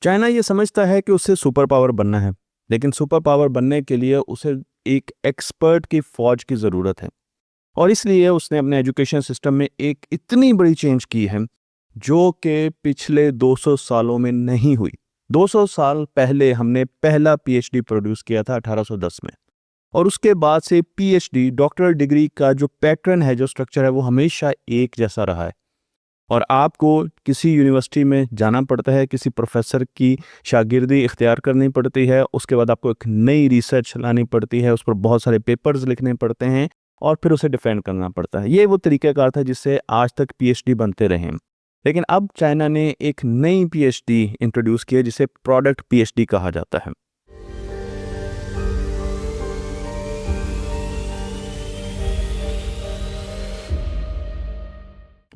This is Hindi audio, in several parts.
चाइना ये समझता है कि उसे सुपर पावर बनना है, लेकिन सुपर पावर बनने के लिए उसे एक एक्सपर्ट की फौज की ज़रूरत है। और इसलिए उसने अपने एजुकेशन सिस्टम में एक इतनी बड़ी चेंज की है जो कि पिछले 200 सालों में नहीं हुई। 200 साल पहले हमने पहला पीएचडी प्रोड्यूस किया था 1810 में, और उसके बाद से पीएचडी डॉक्टरल डिग्री का जो पैटर्न है, जो स्ट्रक्चर है, वो हमेशा एक जैसा रहा है। और आपको किसी यूनिवर्सिटी में जाना पड़ता है, किसी प्रोफेसर की शागिर्दी इख्तियार करनी पड़ती है, उसके बाद आपको एक नई रिसर्च लानी पड़ती है, उस पर बहुत सारे पेपर्स लिखने पड़ते हैं और फिर उसे डिफेंड करना पड़ता है। ये वो तरीक़ाकार था जिससे आज तक पीएचडी बनते रहे। लेकिन अब चाइना ने एक नई पीएचडी इंट्रोड्यूस की है जिसे प्रोडक्ट पीएचडी कहा जाता है।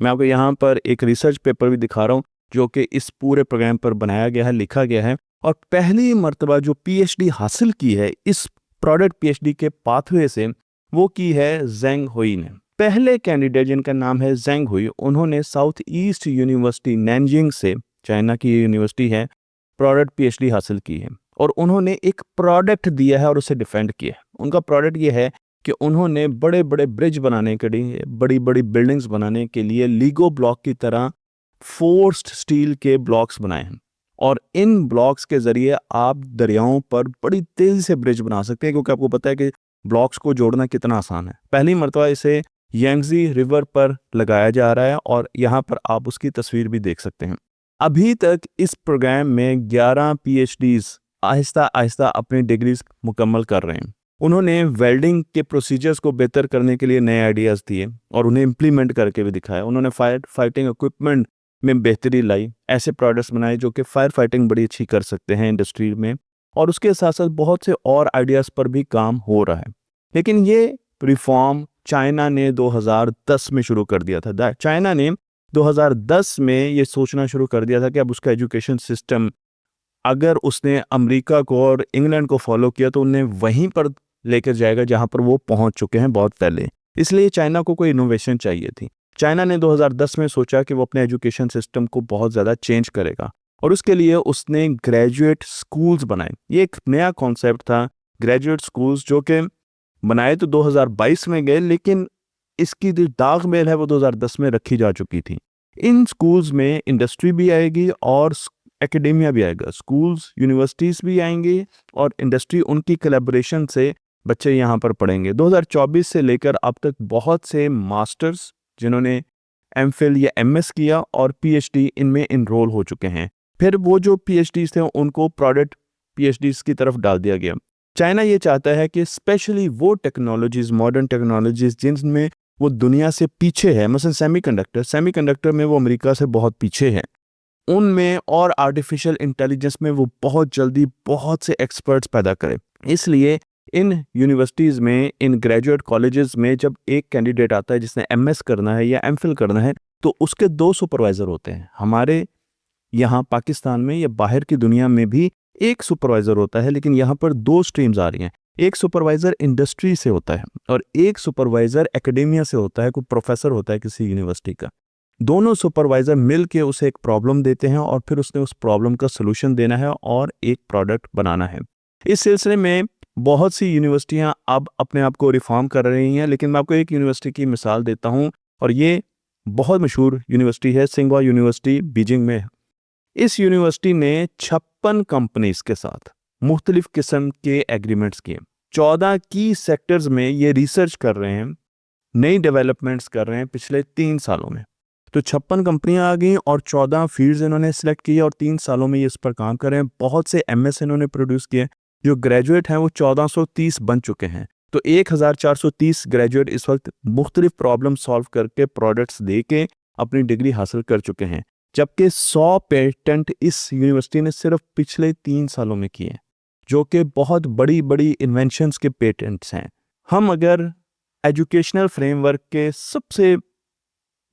मैं आपको यहाँ पर एक रिसर्च पेपर भी दिखा रहा हूँ जो कि इस पूरे प्रोग्राम पर बनाया गया है, लिखा गया है। और पहली मर्तबा जो पीएचडी हासिल की है इस प्रोडक्ट पीएचडी के पाथवे से, वो की है ज़ेंग हुई ने। पहले कैंडिडेट जिनका नाम है ज़ेंग हुई, उन्होंने साउथ ईस्ट यूनिवर्सिटी नैनजिंग से, चाइना की यूनिवर्सिटी है, प्रोडक्ट पीएचडी हासिल की है। और उन्होंने एक प्रोडक्ट दिया है और उसे डिफेंड किया है। उनका प्रोडक्ट ये है कि उन्होंने बड़े बड़े ब्रिज बनाने के लिए, बड़ी बड़ी बिल्डिंग्स बनाने के लिए लीगो ब्लॉक की तरह फोर्स्ड स्टील के ब्लॉक्स बनाए हैं। और इन ब्लॉक्स के ज़रिए आप दरियाओं पर बड़ी तेज़ी से ब्रिज बना सकते हैं, क्योंकि आपको पता है कि ब्लॉक्स को जोड़ना कितना आसान है। पहली मरतबा इसे यांगजी रिवर पर लगाया जा रहा है और यहाँ पर आप उसकी तस्वीर भी देख सकते हैं। अभी तक इस प्रोग्राम में 11 पीएचडीज आहिस्ता आहिस्ता अपनी डिग्रीज मुकम्मल कर रहे हैं। उन्होंने वेल्डिंग के प्रोसीजर्स को बेहतर करने के लिए नए आइडियाज़ दिए और उन्हें इम्प्लीमेंट करके भी दिखाया। उन्होंने फायर फाइटिंग इक्विपमेंट में बेहतरी लाई, ऐसे प्रोडक्ट्स बनाए जो कि फायर फाइटिंग बड़ी अच्छी कर सकते हैं इंडस्ट्री में। और उसके साथ साथ बहुत से और आइडियाज़ पर भी काम हो रहा है। लेकिन ये रिफॉर्म चाइना ने 2010 में शुरू कर दिया था। चाइना ने 2010 में ये सोचना शुरू कर दिया था कि अब उसका एजुकेशन सिस्टम, अगर उसने अमेरिका को और इंग्लैंड को फॉलो किया तो उन्हें वहीं पर लेकर जाएगा जहां पर वो पहुंच चुके हैं बहुत पहले। इसलिए चाइना को कोई इनोवेशन चाहिए थी। चाइना ने 2010 में सोचा कि वो अपने एजुकेशन सिस्टम को बहुत ज़्यादा चेंज करेगा और उसके लिए उसने ग्रेजुएट स्कूल्स बनाए। ये एक नया कॉन्सेप्ट था, ग्रेजुएट स्कूल्स, जो कि बनाए तो 2022 में गए, लेकिन इसकी जो दाग मेल है वो 2010 में रखी जा चुकी थी। इन स्कूल्स में इंडस्ट्री भी आएगी और एकेडेमिया भी आएगा। स्कूल्स, यूनिवर्सिटीज़ भी आएंगे और इंडस्ट्री, उनकी कोलैबोरेशन से बच्चे यहाँ पर पढ़ेंगे। 2024 से लेकर अब तक बहुत से मास्टर्स जिन्होंने एमफिल या एमएस किया और पीएचडी इनमें इनरोल हो चुके हैं। फिर वो जो पीएचडीज थे उनको प्रोडक्ट पीएचडीज की तरफ डाल दिया गया। चाइना ये चाहता है कि स्पेशली वो टेक्नोलॉजीज़, मॉडर्न टेक्नोलॉजीज़ जिनमें वो दुनिया से पीछे है, मसलन सेमीकंडक्टर में वो अमेरिका से बहुत पीछे है, उनमें और आर्टिफिशियल इंटेलिजेंस में वो बहुत जल्दी बहुत से एक्सपर्ट्स पैदा करे। इसलिए इन यूनिवर्सिटीज़ में, इन ग्रेजुएट कॉलेजेस में जब एक कैंडिडेट आता है जिसने एमएस करना है या एमफिल करना है, तो उसके 2 सुपरवाइज़र होते हैं। हमारे यहाँ पाकिस्तान में या बाहर की दुनिया में भी एक सुपरवाइज़र होता है, लेकिन यहाँ पर 2 स्ट्रीम्स आ रही हैं। एक सुपरवाइज़र इंडस्ट्री से होता है और एक सुपरवाइज़र एकेडेमिया से होता है, कोई प्रोफेसर होता है किसी यूनिवर्सिटी का। दोनों सुपरवाइज़र मिल के उसे एक प्रॉब्लम देते हैं और फिर उसने उस प्रॉब्लम का सलूशन देना है और एक प्रोडक्ट बनाना है। इस सिलसिले में बहुत सी यूनिवर्सिटियां अब अपने आप को रिफॉर्म कर रही हैं, लेकिन मैं आपको एक यूनिवर्सिटी की मिसाल देता हूं और ये बहुत मशहूर यूनिवर्सिटी है, सिंघुआ यूनिवर्सिटी बीजिंग में। इस यूनिवर्सिटी ने 56 कंपनीज के साथ मुख्तलिफ किस्म के एग्रीमेंट्स किए। 14 की सेक्टर्स में ये रिसर्च कर रहे हैं, नई डेवलपमेंट्स कर रहे हैं पिछले 3 सालों में। तो 56 कंपनियां आ गई और 14 फील्ड्स इन्होंने सेलेक्ट की और 3 सालों में ये इस पर काम कर रहे हैं। बहुत से एमएस इन्होंने प्रोड्यूस किए। जो ग्रेजुएट हैं वो 1430 बन चुके हैं। तो 1430 ग्रेजुएट इस वक्त मुख्तलिफ प्रॉब्लम सॉल्व करके प्रोडक्ट्स दे के अपनी डिग्री हासिल कर चुके हैं, जबकि 100 पेटेंट इस यूनिवर्सिटी ने सिर्फ पिछले 3 सालों में किए, जो कि बहुत बड़ी बड़ी इन्वेंशंस के पेटेंट्स हैं। हम अगर एजुकेशनल फ्रेमवर्क के सबसे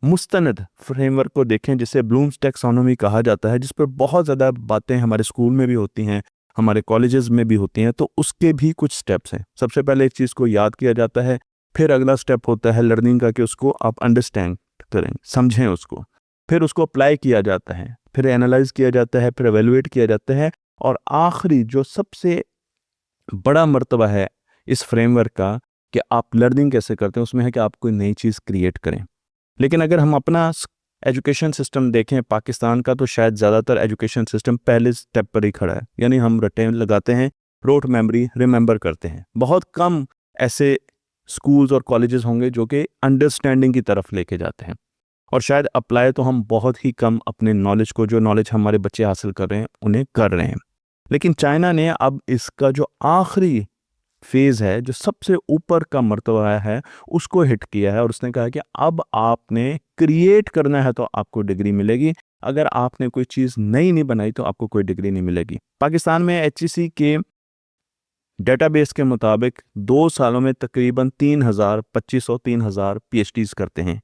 मुस्तनद फ्रेमवर्क को देखें, जिसे ब्लूम्स टैक्सोनॉमी कहा जाता है, जिस पर बहुत ज़्यादा बातें हमारे स्कूल में भी होती हैं, हमारे कॉलेजेस में भी होती हैं, तो उसके भी कुछ स्टेप्स हैं। सबसे पहले एक चीज़ को याद किया जाता है, फिर अगला स्टेप होता है लर्निंग का कि उसको आप अंडरस्टैंड करें, समझें उसको, फिर उसको अप्लाई किया जाता है, फिर एनालाइज किया जाता है, फिर एवेलुएट किया जाता है, और आखिरी जो सबसे बड़ा मर्तबा है इस फ्रेमवर्क का कि आप लर्निंग कैसे करते हैं, उसमें है कि आप कोई नई चीज़ क्रिएट करें। लेकिन अगर हम अपना एजुकेशन सिस्टम देखें पाकिस्तान का, तो शायद ज़्यादातर एजुकेशन सिस्टम पहले स्टेप पर ही खड़ा है, यानी हम रटे लगाते हैं, रोट मेमोरी, रिमेंबर करते हैं। बहुत कम ऐसे स्कूल्स और कॉलेजेस होंगे जो कि अंडरस्टैंडिंग की तरफ लेके जाते हैं, और शायद अप्लाई तो हम बहुत ही कम अपने नॉलेज को, जो नॉलेज हमारे बच्चे हासिल कर रहे हैं उन्हें कर रहे हैं। लेकिन चाइना ने अब इसका जो आखिरी फेज़ है, जो सबसे ऊपर का मर्तबा है, उसको हिट किया है, और उसने कहा कि अब आपने क्रिएट करना है तो आपको डिग्री मिलेगी, अगर आपने कोई चीज़ नई नहीं बनाई तो आपको कोई डिग्री नहीं मिलेगी। पाकिस्तान में एचईसी के डेटाबेस के मुताबिक 2 सालों में तकरीबन 3,000 पीएचडीज करते हैं।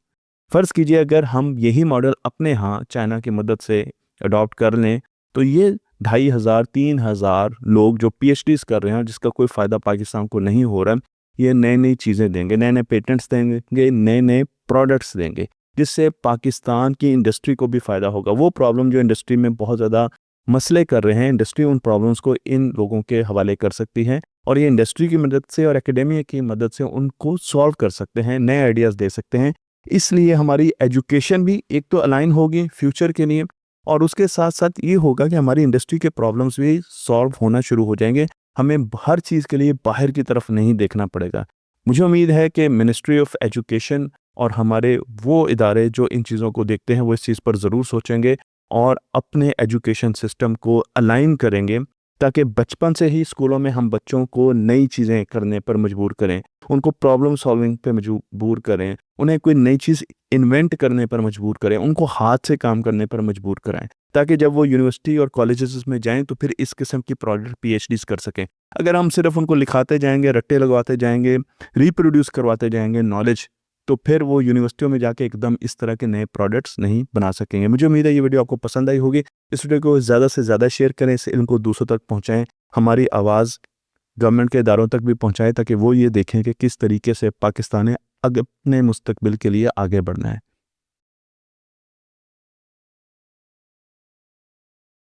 फ़र्ज़ कीजिए अगर हम यही मॉडल अपने यहाँ चाइना की मदद से अडॉप्ट कर लें, तो ये 2,500-3,000 लोग जो पीएचडीज कर रहे हैं, जिसका कोई फ़ायदा पाकिस्तान को नहीं हो रहा है, ये नई नई चीज़ें देंगे, नए नए पेटेंट्स देंगे, नए नए प्रोडक्ट्स देंगे, जिससे पाकिस्तान की इंडस्ट्री को भी फ़ायदा होगा। वो प्रॉब्लम जो इंडस्ट्री में बहुत ज़्यादा मसले कर रहे हैं, इंडस्ट्री उन प्रॉब्लम्स को इन लोगों के हवाले कर सकती है, और ये इंडस्ट्री की मदद से और एकेडेमिया की मदद से उनको सॉल्व कर सकते हैं, नए आइडियाज़ दे सकते हैं। इसलिए हमारी एजुकेशन भी एक तो अलाइन होगी फ्यूचर के लिए, और उसके साथ साथ ये होगा कि हमारी इंडस्ट्री के प्रॉब्लम्स भी सॉल्व होना शुरू हो जाएंगे। हमें हर चीज़ के लिए बाहर की तरफ नहीं देखना पड़ेगा। मुझे उम्मीद है कि मिनिस्ट्री ऑफ एजुकेशन और हमारे वो इदारे जो इन चीज़ों को देखते हैं, वो इस चीज़ पर ज़रूर सोचेंगे और अपने एजुकेशन सिस्टम को अलाइन करेंगे, ताकि बचपन से ही स्कूलों में हम बच्चों को नई चीज़ें करने पर मजबूर करें, उनको प्रॉब्लम सॉल्विंग पे मजबूर करें, उन्हें कोई नई चीज़ इन्वेंट करने पर मजबूर करें, उनको हाथ से काम करने पर मजबूर कराएं, ताकि जब वो यूनिवर्सिटी और कॉलेजेस में जाएं तो फिर इस किस्म की प्रोडक्ट पीएचडीज कर सकें। अगर हम सिर्फ उनको लिखाते जाएंगे, रट्टे लगवाते जाएंगे, रिप्रोड्यूस करवाते जाएंगे नॉलेज, तो फिर वो यूनिवर्सिटियों में जाके एकदम इस तरह के नए प्रोडक्ट्स नहीं बना सकेंगे। मुझे उम्मीद है ये वीडियो आपको पसंद आई होगी। इस वीडियो को ज़्यादा से ज़्यादा शेयर करें, इस इल्म को दूसरों तक पहुँचाएँ, हमारी आवाज़ गवर्नमेंट के इदारों तक भी पहुँचाएँ, ताकि वो ये देखें कि किस तरीके से पाकिस्तान ने अपने मुस्तकबिल के लिए आगे बढ़ना है।